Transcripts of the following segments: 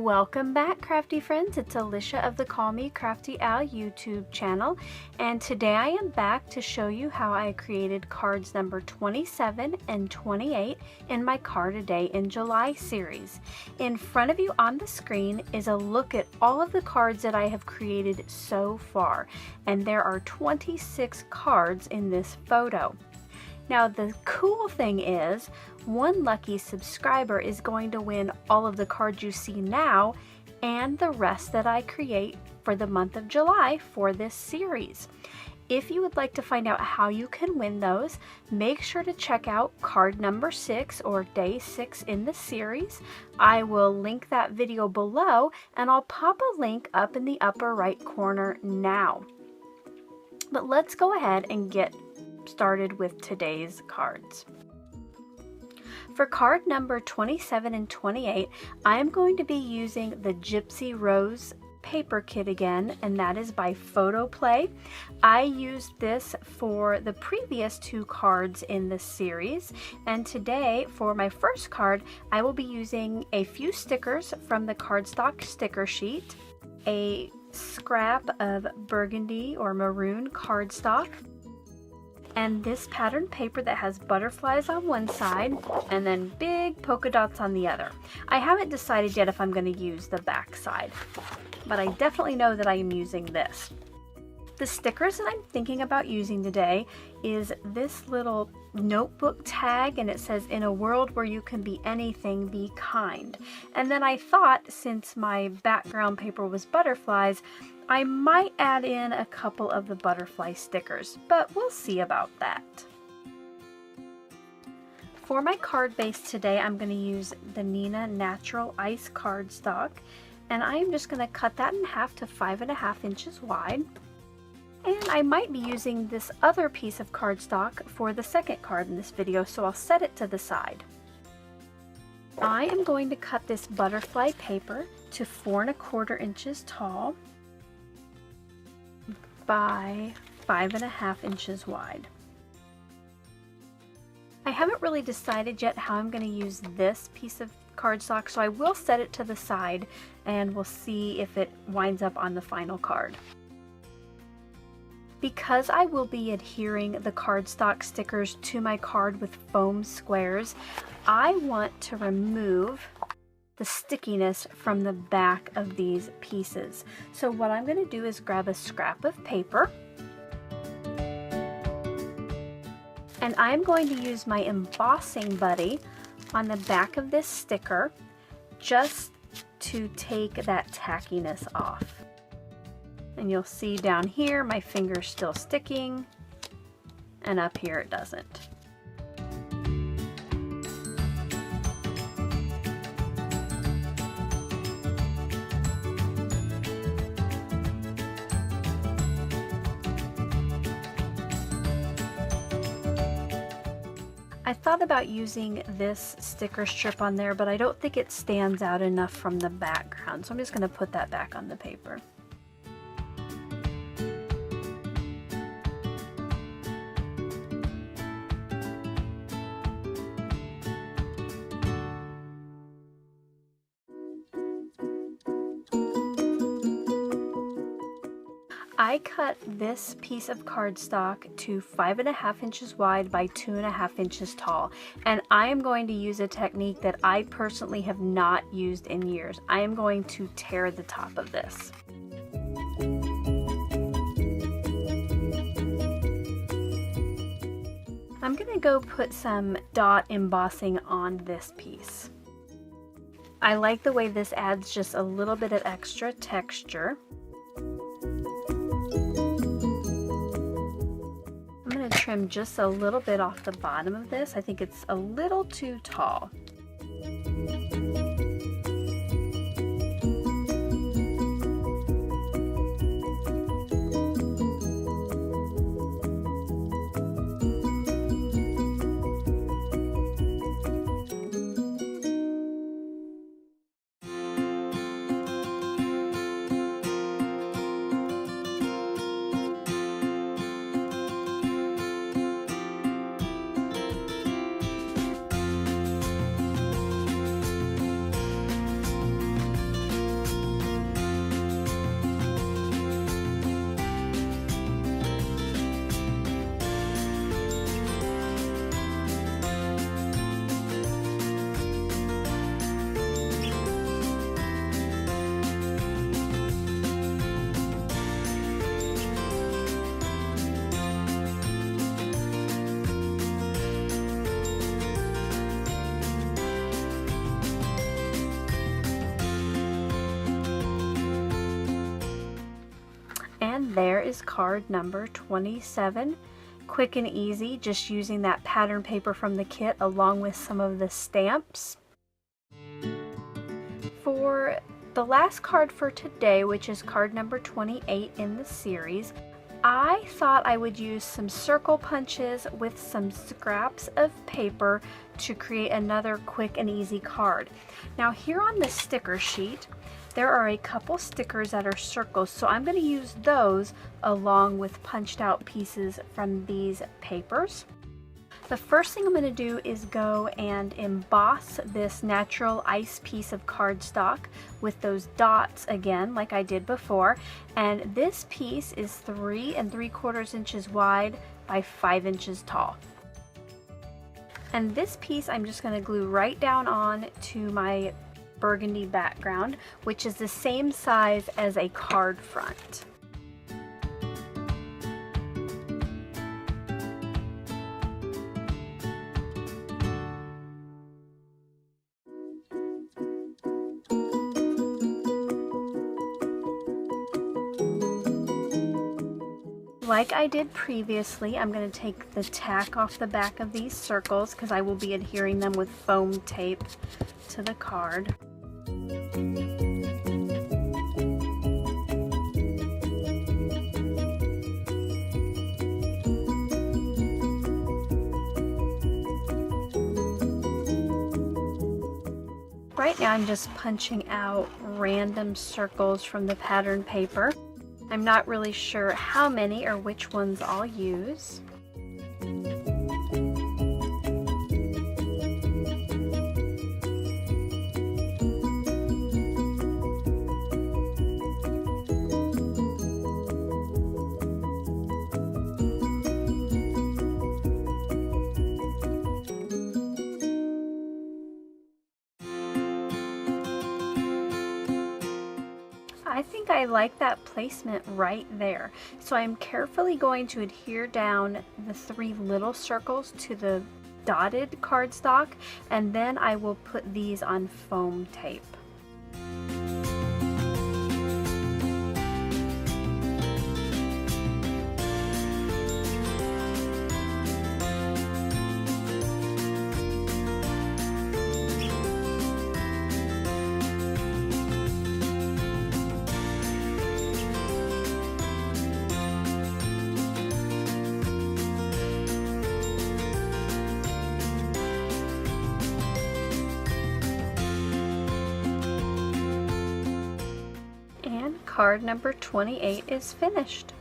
Welcome back, crafty friends. It's Alicia of the Call Me Crafty Al YouTube channel, and today I am back to show you how I created cards number 27 and 28 in my Card a Day in July series. In front of you on the screen is a look at all of the cards that I have created so far, and there are 26 cards in this photo. Now the cool thing is, one lucky subscriber is going to win all of the cards you see now and the rest that I create for the month of July for this series. If you would like to find out how you can win those, make sure to check out card number 6 or day 6 in the series. I will link that video below, and I'll pop a link up in the upper right corner now. But let's go ahead and get started with today's cards. For card number 27 and 28, I am going to be using the Gypsy Rose paper kit again, and that is by Photoplay. I used this for the previous 2 cards in this series, and today for my first card I will be using a few stickers from the cardstock sticker sheet, a scrap of burgundy or maroon cardstock, and this patterned paper that has butterflies on one side and then big polka dots on the other. I haven't decided yet if I'm going to use the back side, but I definitely know that I am using this. The stickers that I'm thinking about using today is this little notebook tag, and it says, "In a world where you can be anything, be kind." And then I thought, since my background paper was butterflies, I might add in a couple of the butterfly stickers, but we'll see about that. For my card base today, I'm going to use the Nina Natural Ice cardstock, and I am just going to cut that in half to 5.5 inches wide. And I might be using this other piece of cardstock for the second card in this video, so I'll set it to the side. I am going to cut this butterfly paper to 4.25 inches tall by 5.5 inches wide. I haven't really decided yet how I'm going to use this piece of cardstock, so I will set it to the side and we'll see if it winds up on the final card. Because I will be adhering the cardstock stickers to my card with foam squares, I want to remove the stickiness from the back of these pieces. So what I'm going to do is grab a scrap of paper, and I'm going to use my embossing buddy on the back of this sticker just to take that tackiness off. And you'll see down here my finger's still sticking, and up here it doesn't. I thought about using this sticker strip on there, but I don't think it stands out enough from the background, so I'm just going to put that back on the paper. I cut this piece of cardstock to 5.5 inches wide by 2.5 inches tall, and I am going to use a technique that I personally have not used in years. I am going to tear the top of this. I'm going to go put some dot embossing on this piece. I like the way this adds just a little bit of extra texture. I'm going to trim just a little bit off the bottom of this. I think it's a little too tall. And there is card number 27. Quick and easy, just using that pattern paper from the kit along with some of the stamps. For the last card for today, which is card number 28 in the series, I thought I would use some circle punches with some scraps of paper to create another quick and easy card. Now here on the sticker sheet, there are a couple stickers that are circles, so I'm going to use those along with punched out pieces from these papers. The first thing I'm going to do is go and emboss this natural ice piece of cardstock with those dots again, like I did before. And this piece is 3 3/4 inches wide by 5 inches tall. And this piece I'm just going to glue right down on to my burgundy background, which is the same size as a card front. Like I did previously, I'm going to take the tack off the back of these circles because I will be adhering them with foam tape to the card. Right now I'm just punching out random circles from the pattern paper. I'm not really sure how many or which ones I'll use. I think I like that placement right there. So I'm carefully going to adhere down the 3 little circles to the dotted cardstock, and then I will put these on foam tape. Card number 28 is finished.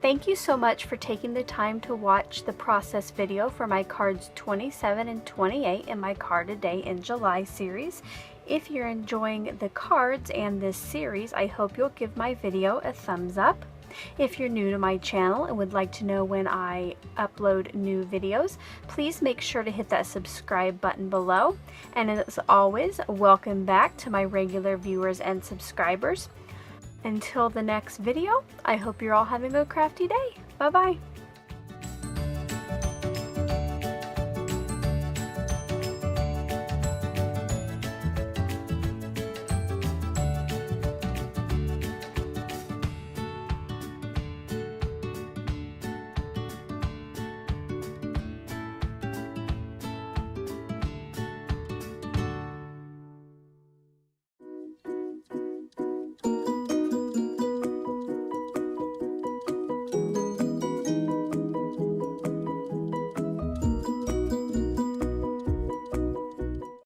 Thank you so much for taking the time to watch the process video for my cards 27 and 28 in my Card a Day in July series. If you're enjoying the cards and this series, I hope you'll give my video a thumbs up. If you're new to my channel and would like to know when I upload new videos, please make sure to hit that subscribe button below. And as always, welcome back to my regular viewers and subscribers. Until the next video, I hope you're all having a crafty day. Bye-bye.